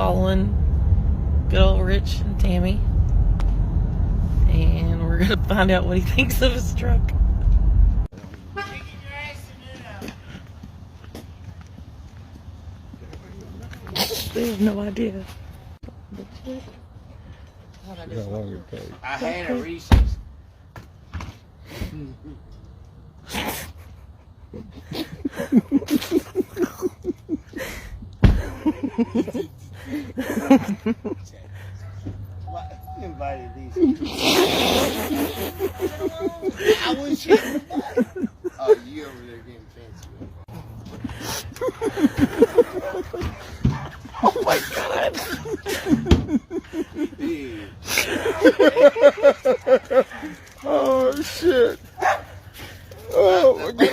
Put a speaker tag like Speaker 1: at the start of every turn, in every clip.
Speaker 1: Following good old Rich and Tammy. And we're going to find out what he thinks of his truck. They have no idea.
Speaker 2: I had a Reese's. What invited these? I was here. Oh, you over there getting fancy.
Speaker 1: Oh my God.
Speaker 3: Oh shit. Oh my God.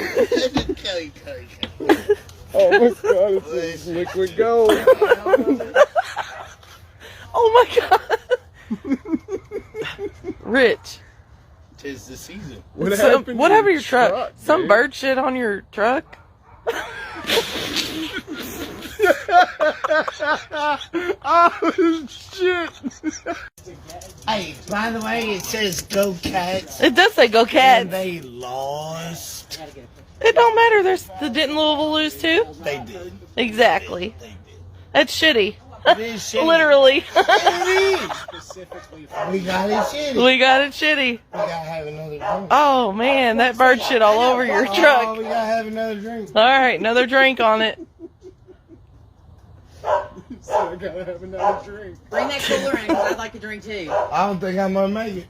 Speaker 3: Oh my God, it's liquid gold.
Speaker 1: Oh my God. Rich.
Speaker 2: 'Tis the season.
Speaker 3: What happened
Speaker 1: What
Speaker 3: to
Speaker 1: happened to your truck? Some
Speaker 3: dude?
Speaker 1: bird shit on your truck?
Speaker 3: Oh shit.
Speaker 2: Hey, by the way, it says go Cats.
Speaker 1: It does say go Cats.
Speaker 2: And they lost.
Speaker 1: It don't matter. Didn't Louisville lose too?
Speaker 2: They did.
Speaker 1: Exactly.
Speaker 2: They did.
Speaker 1: That's shitty.
Speaker 2: It is shitty.
Speaker 1: Literally.
Speaker 2: It is. We got it shitty.
Speaker 1: We got it shitty.
Speaker 2: We gotta have another drink.
Speaker 1: Oh man, that bird shit all over your
Speaker 2: Oh,
Speaker 1: truck.
Speaker 2: we gotta have another drink.
Speaker 1: All right, another drink on it.
Speaker 3: So I gotta have another drink.
Speaker 4: Bring that cooler in because I'd like a drink too.
Speaker 2: I don't think I'm gonna make it.